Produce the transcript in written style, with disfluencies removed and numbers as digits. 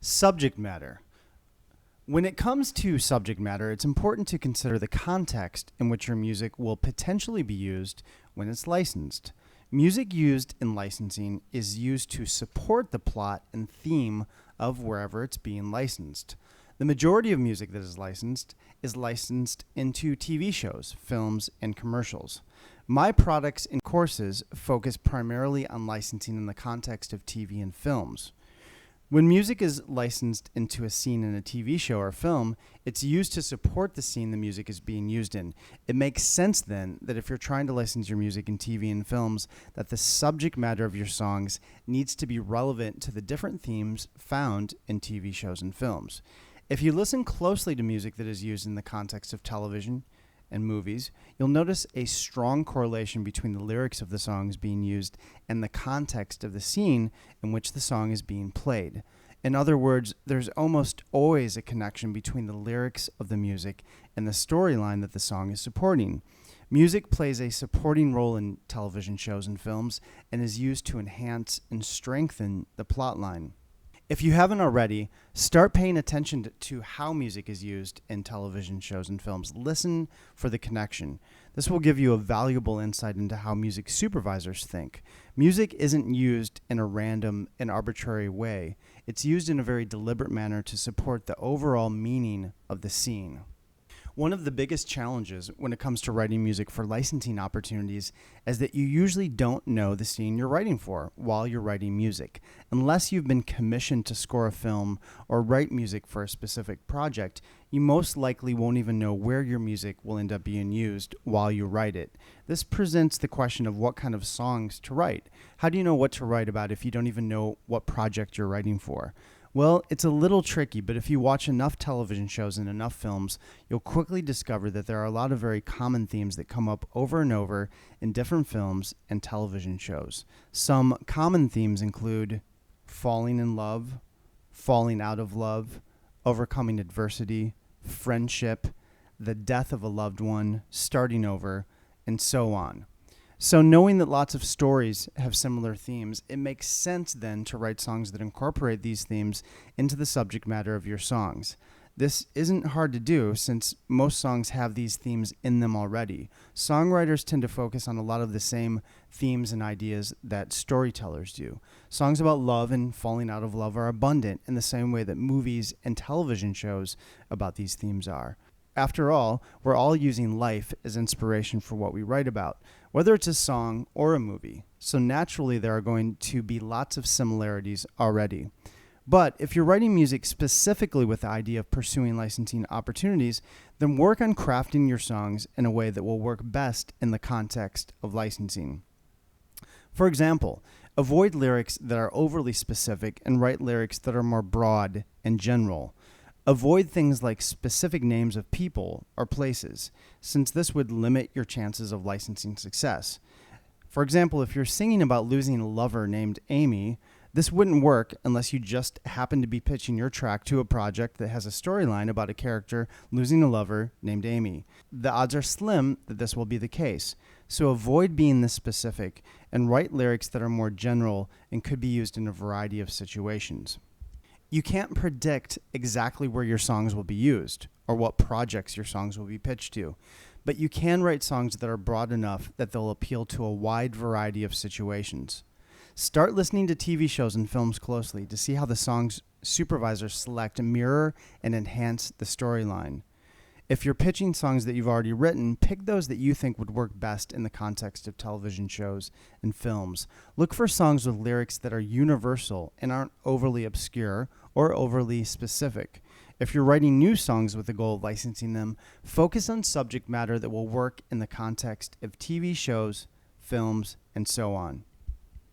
Subject matter. When it comes to subject matter, it's important to consider the context in which your music will potentially be used when it's licensed. Music used in licensing is used to support the plot and theme of wherever it's being licensed. The majority of music that is licensed into TV shows, films, and commercials. My products and courses focus primarily on licensing in the context of TV and films. When music is licensed into a scene in a TV show or film, it's used to support the scene the music is being used in. It makes sense then that if you're trying to license your music in TV and films, that the subject matter of your songs needs to be relevant to the different themes found in TV shows and films. If you listen closely to music that is used in the context of television and movies, you'll notice a strong correlation between the lyrics of the songs being used and the context of the scene in which the song is being played. In other words, there's almost always a connection between the lyrics of the music and the storyline that the song is supporting. Music plays a supporting role in television shows and films and is used to enhance and strengthen the plotline. If you haven't already, start paying attention to how music is used in television shows and films. Listen for the connection. This will give you a valuable insight into how music supervisors think. Music isn't used in a random and arbitrary way. It's used in a very deliberate manner to support the overall meaning of the scene. One of the biggest challenges when it comes to writing music for licensing opportunities is that you usually don't know the scene you're writing for while you're writing music. Unless you've been commissioned to score a film or write music for a specific project, you most likely won't even know where your music will end up being used while you write it. This presents the question of what kind of songs to write. How do you know what to write about if you don't even know what project you're writing for? Well, it's a little tricky, but if you watch enough television shows and enough films, you'll quickly discover that there are a lot of very common themes that come up over and over in different films and television shows. Some common themes include falling in love, falling out of love, overcoming adversity, friendship, the death of a loved one, starting over, and so on. So knowing that lots of stories have similar themes, it makes sense then to write songs that incorporate these themes into the subject matter of your songs. This isn't hard to do since most songs have these themes in them already. Songwriters tend to focus on a lot of the same themes and ideas that storytellers do. Songs about love and falling out of love are abundant in the same way that movies and television shows about these themes are. After all, we're all using life as inspiration for what we write about, whether it's a song or a movie. So naturally, there are going to be lots of similarities already. But if you're writing music specifically with the idea of pursuing licensing opportunities, then work on crafting your songs in a way that will work best in the context of licensing. For example, avoid lyrics that are overly specific and write lyrics that are more broad and general. Avoid things like specific names of people or places, since this would limit your chances of licensing success. For example, if you're singing about losing a lover named Amy, this wouldn't work unless you just happen to be pitching your track to a project that has a storyline about a character losing a lover named Amy. The odds are slim that this will be the case, so avoid being this specific and write lyrics that are more general and could be used in a variety of situations. You can't predict exactly where your songs will be used or what projects your songs will be pitched to, but you can write songs that are broad enough that they'll appeal to a wide variety of situations. Start listening to TV shows and films closely to see how the songs supervisors select mirror and enhance the storyline. If you're pitching songs that you've already written, pick those that you think would work best in the context of television shows and films. Look for songs with lyrics that are universal and aren't overly obscure or overly specific. If you're writing new songs with the goal of licensing them, focus on subject matter that will work in the context of TV shows, films, and so on.